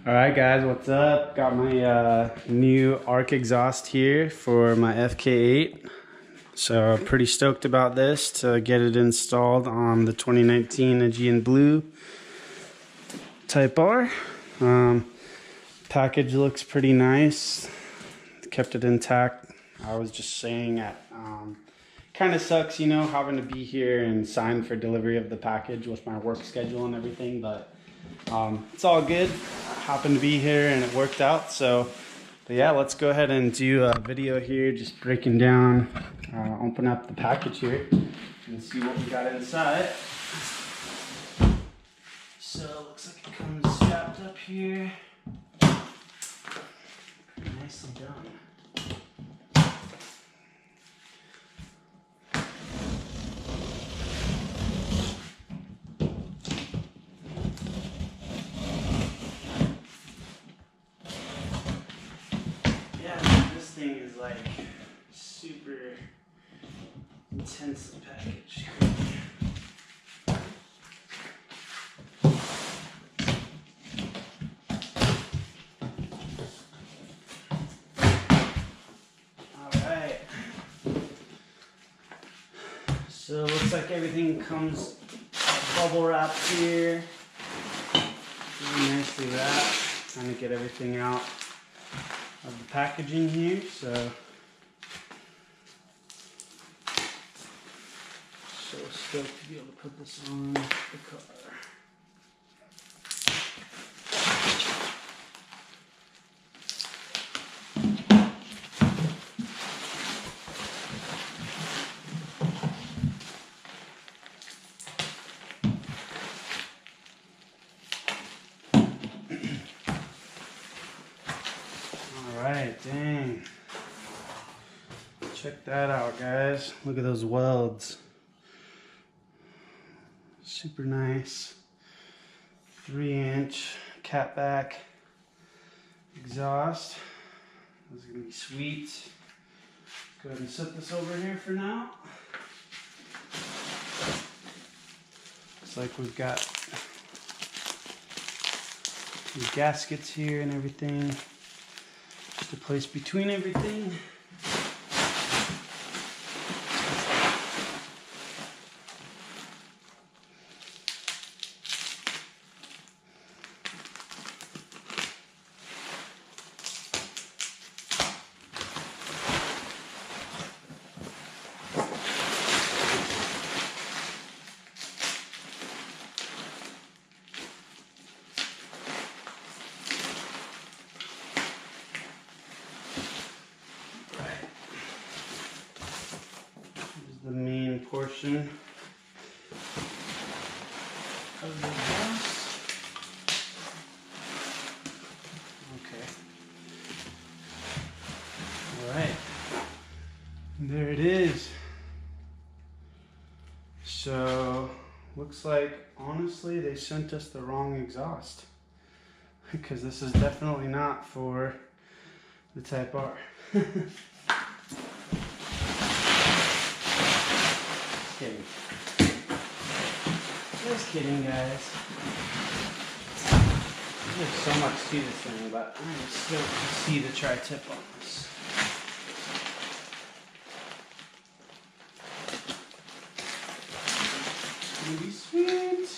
Alright guys, what's up? Got my new ARK exhaust here for my FK8. So pretty stoked about this to get it installed on the 2019 Aegean Blue Type R. Package looks pretty nice. Kept it intact. I was just saying that kind of sucks, you know, having to be here and sign for delivery of the package with my work schedule and everything, but it's all good. I happened to be here and it worked out. So but yeah, let's go ahead and do a video here, just breaking down, open up the package here and see what we got inside. So it looks like it comes strapped up here. Pretty nicely done. This thing is like super intensely packaged. Alright. So it looks like everything comes bubble wrapped here. Really nicely wrapped. Trying to get everything out of the packaging here, so stoked to be able to put this on the car. Alright, dang. Check that out, guys. Look at those welds. Super nice. 3-inch catback exhaust. This is gonna be sweet. Go ahead and set this over here for now. Looks like we've got the gaskets here and everything. Just a place between everything. The main portion of the house. Okay. Alright. There it is. So, looks like, honestly, they sent us the wrong exhaust. Because this is definitely not for the Type R. Kidding. Just kidding, guys. There's so much to this thing, but I'm still to see the tri-tip on this. It's gonna be sweet.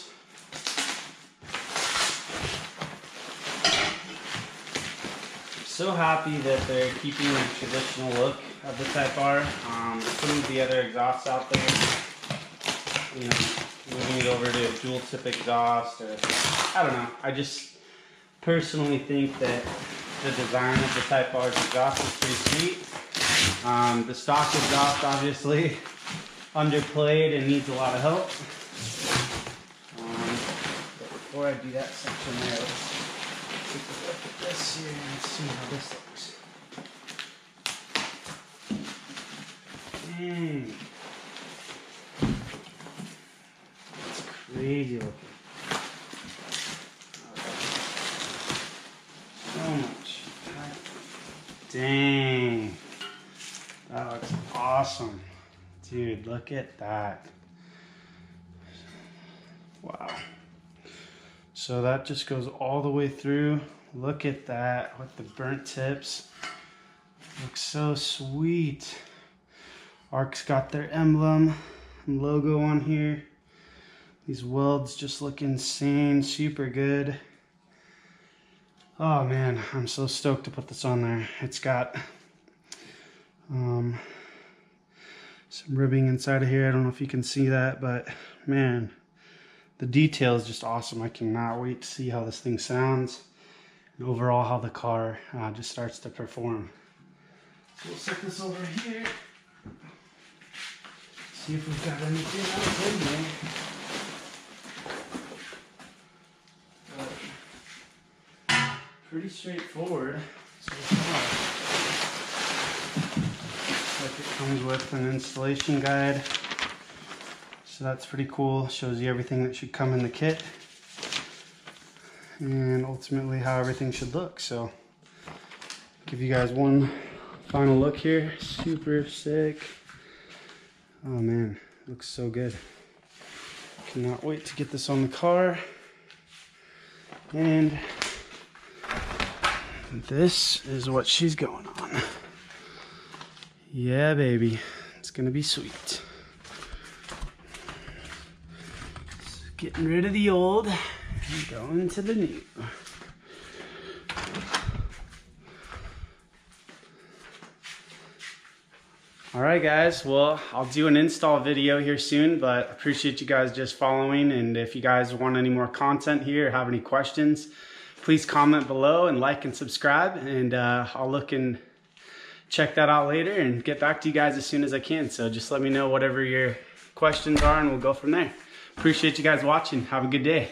I'm so happy that they're keeping the traditional look of the Type R. Some of the other exhausts out there, you know, moving it over to a dual tip exhaust, or I don't know. I just personally think that the design of the Type R's exhaust is pretty sweet. The stock exhaust obviously underplayed and needs a lot of help. But before I do that section there, let's take a look at this here and see how this looks. Dang. That's crazy looking. So much. Dang. That looks awesome. Dude, look at that. Wow. So So that just goes all the way through. Look at that with the burnt tips. Looks so sweet. ARK's got their emblem and logo on here. These welds just look insane, super good. Oh man, I'm so stoked to put this on there. It's got some ribbing inside of here. I don't know if you can see that, but man, the detail is just awesome. I cannot wait to see how this thing sounds and overall how the car just starts to perform. So we'll set this over here. See if we've got anything else in there. Pretty straightforward so far. Looks like it comes with an installation guide. So that's pretty cool. Shows you everything that should come in the kit. And ultimately how everything should look. So give you guys one final look here. Super sick. Oh man, looks so good. Cannot wait to get this on the car. And this is what she's going on. Yeah, baby. It's gonna be sweet. Getting rid of the old and going to the new. Alright guys, well, I'll do an install video here soon, but appreciate you guys just following, and if you guys want any more content here or have any questions, please comment below and like and subscribe, and I'll look and check that out later and get back to you guys as soon as I can. So just let me know whatever your questions are and we'll go from there. Appreciate you guys watching. Have a good day.